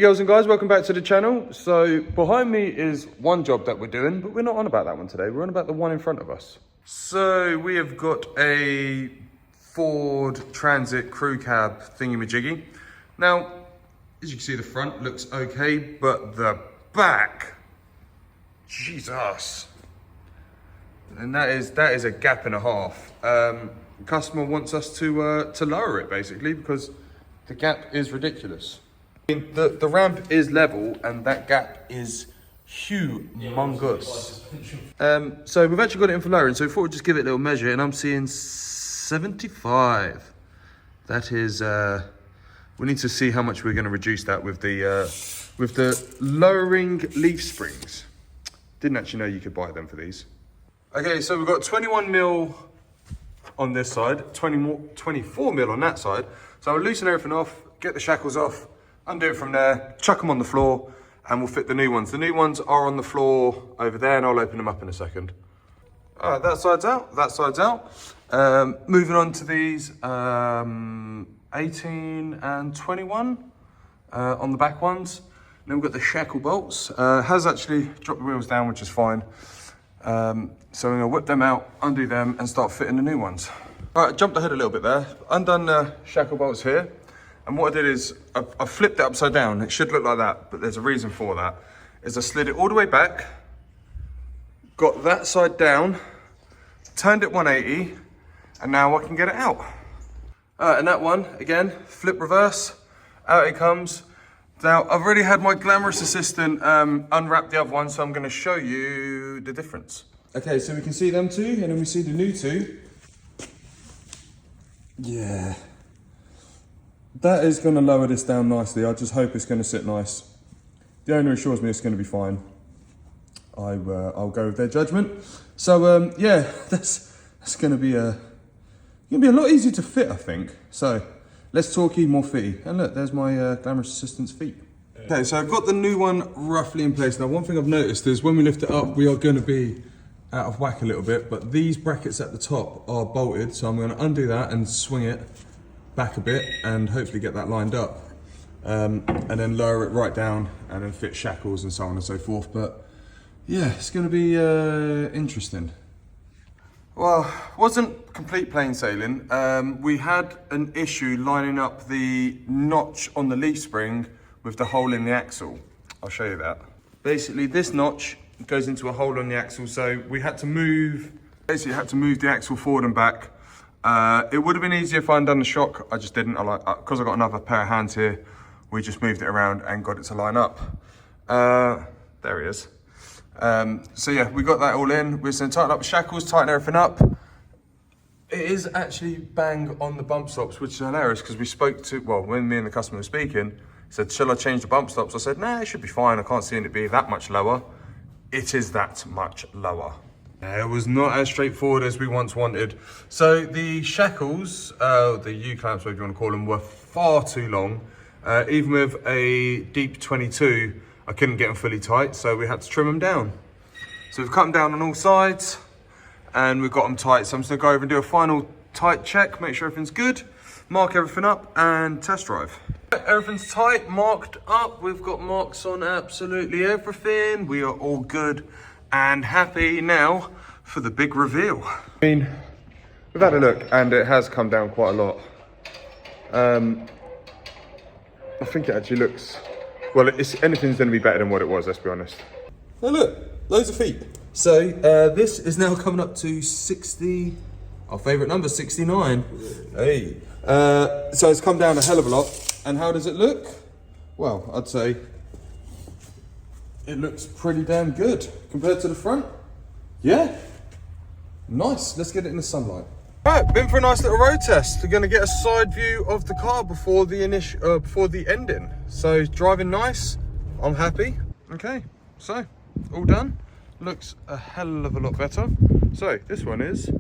Girls and guys, welcome back to the channel. So behind me is one job that we're doing, but we're not on about that one today. We're on about the one in front of us. So we have got a Ford Transit crew cab thingy-majiggy. Now, as you can see, the front looks okay, but the back, Jesus. And that is a gap and a half. The customer wants us to lower it basically because the gap is ridiculous. The ramp is level and that gap is humongous. So we've actually got it in for lowering, so we thought we'd just give it a little measure, and I'm seeing 75. That is, we need to see how much we're going to reduce that with the lowering leaf springs. Didn't actually know you could buy them for these. Okay, so we've got 21 mil on this side, 24 mil on that side. So I'll loosen everything off, get the shackles off, undo it from there, chuck them on the floor, and we'll fit the new ones. The new ones are on the floor over there, and I'll open them up in a second. All right, that side's out, that side's out. Moving on to these 18 and 21 on the back ones. Then we've got the shackle bolts. Has actually dropped the wheels down, which is fine. So I'm gonna whip them out, undo them, and start fitting the new ones. All right, jumped ahead a little bit there. Undone the shackle bolts here. And what I did is, I flipped it upside down. It should look like that, but there's a reason for that. Is I slid it all the way back, got that side down, turned it 180, and now I can get it out. And that one, again, flip reverse, out it comes. Now, I've already had my glamorous assistant unwrap the other one, so I'm gonna show you the difference. Okay, so we can see them two, and then we see the new two. Yeah. That is going to lower this down nicely. I just hope it's going to sit nice. The owner assures me it's going to be fine. I'll go with their judgment. So yeah, that's going to be a lot easier to fit, I think. So let's talky, more fitty. And look, there's my glamorous assistant's feet. Okay, so I've got the new one roughly in place. Now, one thing I've noticed is when we lift it up, we are going to be out of whack a little bit, but these brackets at the top are bolted, so I'm going to undo that and swing it back a bit and hopefully get that lined up, and then lower it right down and then fit shackles and so on and so forth. But yeah, it's going to be interesting. Well, wasn't complete plain sailing. We had an issue lining up the notch on the leaf spring with the hole in the axle. I'll show you that. Basically, this notch goes into a hole on the axle, so we had to move the axle forward and back. It would have been easier if I'd done the shock. I just didn't. Because I got another pair of hands here, we just moved it around and got it to line up. There he is. So yeah, we got that all in. We're just gonna tighten up the shackles, tighten everything up. It is actually bang on the bump stops, which is hilarious because we spoke to, well, when me and the customer were speaking, he said, shall I change the bump stops? I said, nah, it should be fine. I can't see it be that much lower. It is that much lower. It was not as straightforward as we once wanted. So the shackles, the U-clamps, whatever you want to call them, were far too long. Even with a deep 22, I couldn't get them fully tight, so we had to trim them down. So we've cut them down on all sides, and we've got them tight. So I'm just gonna go over and do a final tight check, make sure everything's good, mark everything up, and test drive. Everything's tight, marked up. We've got marks on absolutely everything. We are all good and happy now for the big reveal. I mean, we've had a look and it has come down quite a lot. I think it actually looks, well, anything's going to be better than what it was, let's be honest. Oh look, loads of feet. So this is now coming up to 60, our favourite number, 69. Hey. So it's come down a hell of a lot. And how does it look? Well, I'd say it looks pretty damn good compared to the front. Yeah, nice. Let's get it in the sunlight. All right, been for a nice little road test. We're going to get a side view of the car before the ending. So driving nice. I'm happy. Okay, so all done. Looks a hell of a lot better. So this one is